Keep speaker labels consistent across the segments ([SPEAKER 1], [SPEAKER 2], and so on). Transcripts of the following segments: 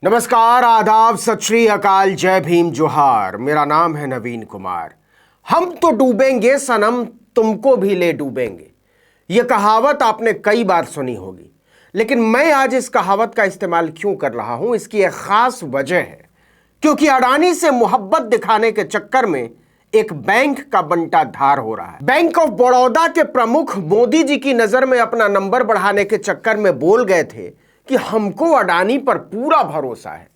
[SPEAKER 1] नमस्कार, आदाब, सत श्री अकाल, जय भीम, जोहार। मेरा नाम है नवीन कुमार। हम तो डूबेंगे सनम, तुमको भी ले डूबेंगे। यह कहावत आपने कई बार सुनी होगी, लेकिन मैं आज इस कहावत का इस्तेमाल क्यों कर रहा हूं, इसकी एक खास वजह है। क्योंकि अडानी से मोहब्बत दिखाने के चक्कर में एक बैंक का बंटा धार हो रहा है। बैंक ऑफ बड़ौदा के प्रमुख मोदी जी की नजर में अपना नंबर बढ़ाने के चक्कर में बोल गए थे कि हमको अडानी पर पूरा भरोसा है।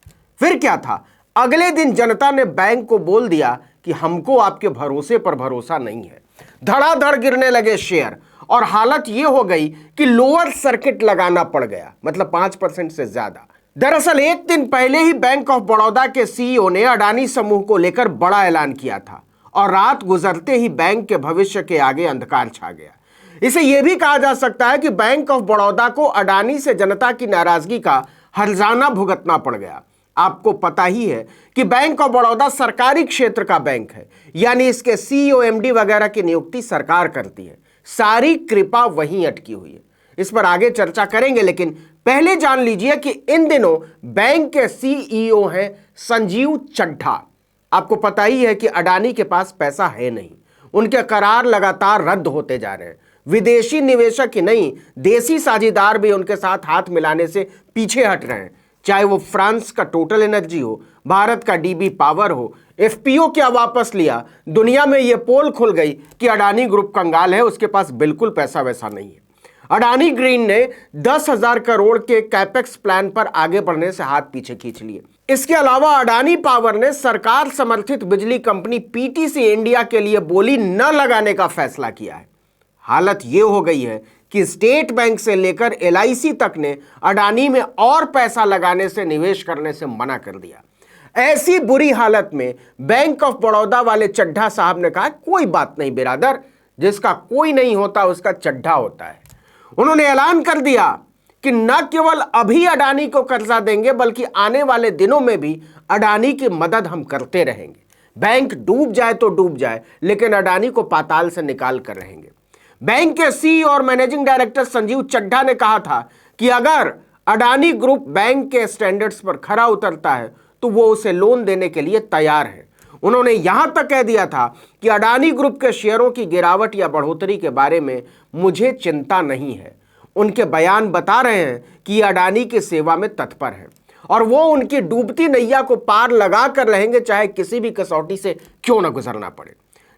[SPEAKER 1] फिर क्या था, अगले दिन जनता ने बैंक को बोल दिया कि हमको आपके भरोसे पर भरोसा नहीं है। धड़ाधड़ गिरने लगे शेयर और हालत यह हो गई कि लोअर सर्किट लगाना पड़ गया, मतलब 5% से ज्यादा। दरअसल एक दिन पहले ही बैंक ऑफ बड़ौदा के सीईओ ने अडानी समूह को लेकर बड़ा ऐलान किया था और रात गुजरते ही बैंक के भविष्य के आगे अंधकार छा गया। इसे यह भी कहा जा सकता है कि बैंक ऑफ बड़ौदा को अडानी से जनता की नाराजगी का हर्जाना भुगतना पड़ गया। आपको पता ही है कि बैंक ऑफ बड़ौदा सरकारी क्षेत्र का बैंक है, यानी इसके सीईओ एमडी वगैरह की नियुक्ति सरकार करती है। सारी कृपा वहीं अटकी हुई है। इस पर आगे चर्चा करेंगे, लेकिन पहले जान लीजिए कि इन दिनों बैंक के सीईओ हैं संजीव चड्ढा। आपको पता ही है कि अडानी के पास पैसा है नहीं, उनके करार लगातार रद्द होते जा रहे हैं। विदेशी निवेशक ही नहीं, देसी साझेदार भी उनके साथ हाथ मिलाने से पीछे हट रहे हैं। चाहे वो फ्रांस का टोटल एनर्जी हो, भारत का डीबी पावर हो, एफपीओ क्या वापस लिया। दुनिया में यह पोल खुल गई कि अडानी ग्रुप कंगाल है, उसके पास बिल्कुल पैसा वैसा नहीं है। अडानी ग्रीन ने 10,000 करोड़ के कैपेक्स प्लान पर आगे बढ़ने से हाथ पीछे खींच लिए। इसके अलावा अडानी पावर ने सरकार समर्थित बिजली कंपनी पीटीसी इंडिया के लिए बोली न लगाने का फैसला किया है। हालत यह हो गई है कि स्टेट बैंक से लेकर एलआईसी तक ने अडानी में और पैसा लगाने से, निवेश करने से मना कर दिया। ऐसी बुरी हालत में बैंक ऑफ बड़ौदा वाले चड्ढा साहब ने कहा, कोई बात नहीं बिरादर, जिसका कोई नहीं होता उसका चड्ढा होता है। उन्होंने ऐलान कर दिया कि न केवल अभी अडानी को कर्जा देंगे, बल्कि आने वाले दिनों में भी अडानी की मदद हम करते रहेंगे। बैंक डूब जाए तो डूब जाए, लेकिन अडानी को पाताल से निकाल कर रहेंगे। बैंक के सीईओ और मैनेजिंग डायरेक्टर संजीव चड्ढा ने कहा था कि अगर अडानी ग्रुप बैंक के स्टैंडर्ड्स पर खरा उतरता है तो वो उसे लोन देने के लिए तैयार है। उन्होंने यहां तक कह दिया था कि अडानी ग्रुप के शेयरों की गिरावट या बढ़ोतरी के बारे में मुझे चिंता नहीं है। उनके बयान बता रहे हैं कि अडानी की सेवा में तत्पर हैं और वो उनकी डूबती नैया को पार लगा कर रहेंगे, चाहे किसी भी कसौटी से क्यों न गुजरना पड़े।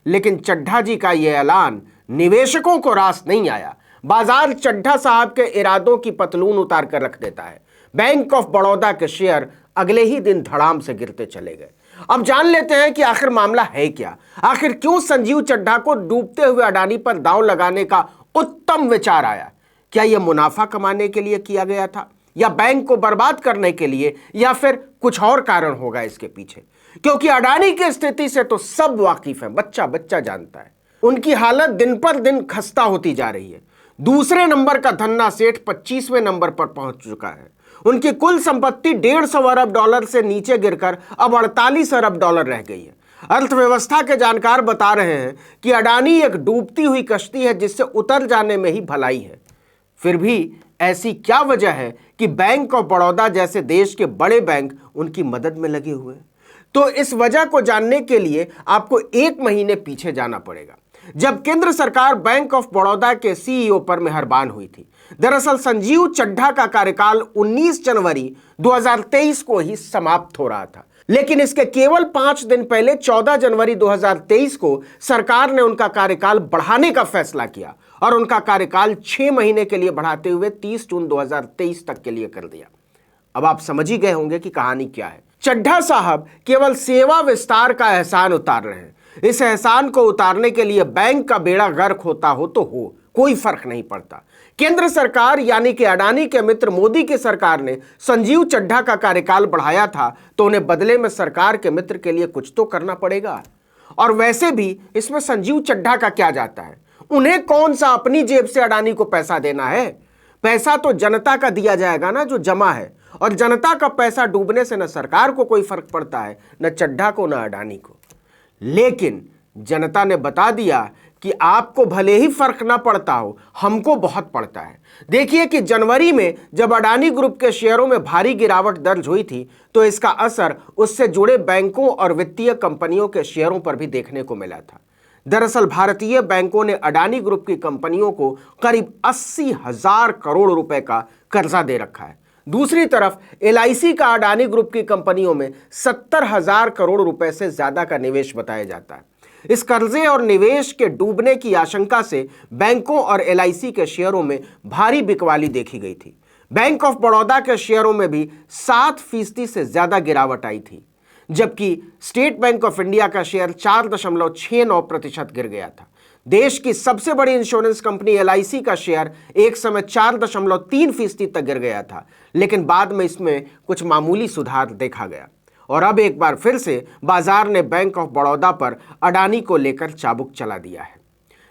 [SPEAKER 1] लेकिन चड्ढा जी का यह ऐलान निवेशकों को रास नहीं आया। बाजार चड्ढा साहब के इरादों की पतलून उतार कर रख देता है। बैंक ऑफ बड़ौदा के शेयर अगले ही दिन धड़ाम से गिरते चले गए। अब जान लेते हैं कि आखिर मामला है क्या। आखिर क्यों संजीव चड्ढा को डूबते हुए अडानी पर दांव लगाने का उत्तम विचार आया? क्या यह मुनाफा कमाने के लिए किया गया था, या बैंक को बर्बाद करने के लिए, या फिर कुछ और कारण होगा इसके पीछे? क्योंकि अडानी की स्थिति से तो सब वाकिफ है, बच्चा बच्चा जानता है। उनकी हालत दिन पर दिन खस्ता होती जा रही है। दूसरे नंबर का धन्ना सेठ 25वें नंबर पर पहुंच चुका है। उनकी कुल संपत्ति 150 अरब डॉलर से नीचे गिरकर अब 48 अरब डॉलर रह गई है। अर्थव्यवस्था के जानकार बता रहे हैं कि अडानी एक डूबती हुई कश्ती है, जिससे उतर जाने में ही भलाई है। फिर भी ऐसी क्या वजह है कि बैंक ऑफ बड़ौदा जैसे देश के बड़े बैंक उनकी मदद में लगे हुए हैं? तो इस वजह को जानने के लिए आपको 1 महीने पीछे जाना पड़ेगा, जब केंद्र सरकार बैंक ऑफ बड़ौदा के सीईओ पर मेहरबान हुई थी। दरअसल संजीव चड्ढा का कार्यकाल 19 जनवरी 2023 को ही समाप्त हो रहा था, लेकिन इसके केवल 5 दिन पहले 14 जनवरी 2023 को सरकार ने उनका कार्यकाल बढ़ाने का फैसला किया और उनका कार्यकाल 6 महीने के लिए बढ़ाते हुए 30 जून 2023 तक के लिए कर दिया। अब आप समझ ही गए होंगे कि कहानी क्या है। चड्ढा साहब केवल सेवा विस्तार का एहसान उतार रहे हैं। इस एहसान को उतारने के लिए बैंक का बेड़ा गर्क होता हो तो हो, कोई फर्क नहीं पड़ता। केंद्र सरकार यानी कि अडानी के मित्र मोदी की सरकार ने संजीव चड्ढा का कार्यकाल बढ़ाया था, तो उन्हें बदले में सरकार के मित्र के लिए कुछ तो करना पड़ेगा। और वैसे भी इसमें संजीव चड्ढा का क्या जाता है? उन्हें कौन सा अपनी जेब से अडानी को पैसा देना है? पैसा तो जनता का दिया जाएगा ना, जो जमा है। और जनता का पैसा डूबने से न सरकार को कोई फर्क पड़ता है, न चड्ढा को, न अडानी को। लेकिन जनता ने बता दिया कि आपको भले ही फर्क ना पड़ता हो, हमको बहुत पड़ता है। देखिए कि जनवरी में जब अडानी ग्रुप के शेयरों में भारी गिरावट दर्ज हुई थी तो इसका असर उससे जुड़े बैंकों और वित्तीय कंपनियों के शेयरों पर भी देखने को मिला था। दरअसल भारतीय बैंकों ने अडानी ग्रुप की कंपनियों को करीब 80,000 करोड़ रुपए का कर्जा दे रखा है। दूसरी तरफ LIC का अडानी ग्रुप की कंपनियों में 70,000 करोड़ रुपए से ज्यादा का निवेश बताया जाता है। इस कर्जे और निवेश के डूबने की आशंका से बैंकों और LIC के शेयरों में भारी बिकवाली देखी गई थी। बैंक ऑफ बड़ौदा के शेयरों में भी 7% से ज्यादा गिरावट आई थी, जबकि स्टेट बैंक ऑफ इंडिया का शेयर 4.69% गिर गया था। देश की सबसे बड़ी इंश्योरेंस कंपनी LIC का शेयर एक समय 4.3% तक गिर गया था, लेकिन बाद में इसमें कुछ मामूली सुधार देखा गया और अब एक बार फिर से बाजार ने बैंक ऑफ बड़ौदा पर अडानी को लेकर चाबुक चला दिया है।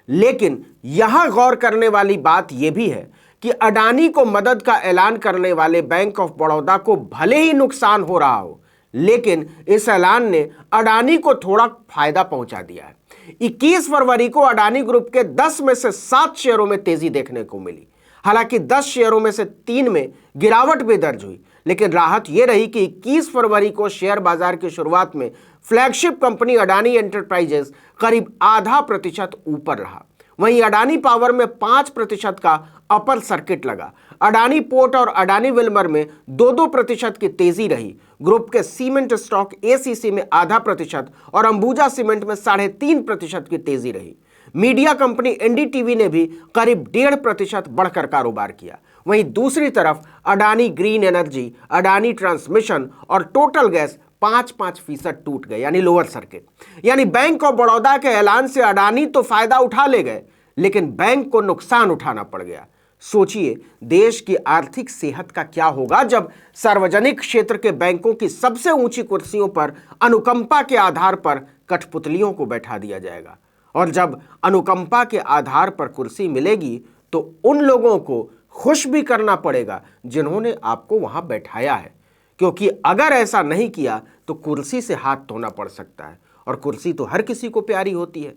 [SPEAKER 1] लेकिन यहां गौर करने वाली बात यह भी है कि अडानी को मदद का ऐलान करने वाले बैंक ऑफ बड़ौदा को भले ही नुकसान हो रहा हो, लेकिन इस ऐलान ने अडानी को थोड़ा फायदा पहुंचा दिया है। 21 फरवरी को अडानी ग्रुप के 10 में से 7 शेयरों में तेजी देखने को मिली। हालांकि 10 शेयरों में से 3 में गिरावट भी दर्ज हुई, लेकिन राहत यह रही कि 21 फरवरी को शेयर बाजार की शुरुआत में फ्लैगशिप कंपनी अडानी एंटरप्राइजेस करीब 0.5% ऊपर रहा। वहीं अडानी पावर में 5% का अपर सर्किट लगा। अडानी पोर्ट और अडानी विल्मर में 2-2% की तेजी रही। ग्रुप के सीमेंट स्टॉक ACC में 0.5% और अंबुजा सीमेंट में 3.5% की तेजी रही। मीडिया कंपनी NDTV ने भी करीब 1.5% बढ़कर कारोबार किया। वहीं दूसरी तरफ Adani green energy, Adani transmission और टोटल गैस 5% टूट गए, यानी लोअर सर्किट। यानी बैंक ऑफ बड़ौदा के ऐलान से अडानी तो फायदा उठा ले गए, लेकिन बैंक को नुकसान उठाना पड़ गया। सोचिए देश की आर्थिक सेहत का क्या होगा जब सार्वजनिक क्षेत्र के बैंकों की सबसे ऊंची कुर्सियों पर अनुकंपा के आधार पर कठपुतलियों को बैठा दिया जाएगा। और जब अनुकंपा के आधार पर कुर्सी मिलेगी तो उन लोगों को खुश भी करना पड़ेगा जिन्होंने आपको वहां बैठाया है, क्योंकि अगर ऐसा नहीं किया तो कुर्सी से हाथ धोना पड़ सकता है और कुर्सी तो हर किसी को प्यारी होती है।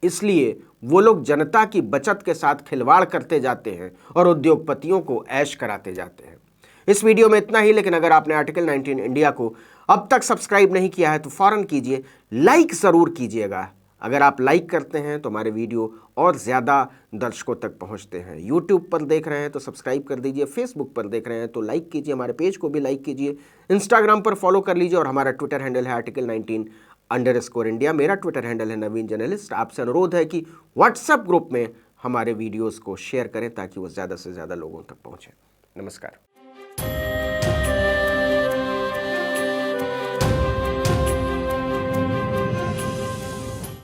[SPEAKER 1] इसलिए वो लोग जनता की बचत के साथ खिलवाड़ करते जाते हैं और उद्योगपतियों को ऐश कराते जाते हैं। इस वीडियो में इतना ही, लेकिन अगर आपने आर्टिकल 19 इंडिया को अब तक सब्सक्राइब नहीं किया है तो फौरन कीजिए, लाइक ज़रूर कीजिएगा। अगर आप लाइक करते हैं तो हमारे वीडियो और ज़्यादा दर्शकों तक पहुंचते हैं। यूट्यूब पर देख रहे हैं तो सब्सक्राइब कर दीजिए, फेसबुक पर देख रहे हैं तो लाइक कीजिए, हमारे पेज को भी लाइक कीजिए, इंस्टाग्राम पर फॉलो कर लीजिए और हमारा ट्विटर हैंडल है article19_India। मेरा ट्विटर हैंडल है नवीन जर्नलिस्ट। आपसे अनुरोध है कि व्हाट्सएप ग्रुप में हमारे वीडियोज़ को शेयर करें ताकि वो ज़्यादा से ज़्यादा लोगों तक पहुँचें। नमस्कार।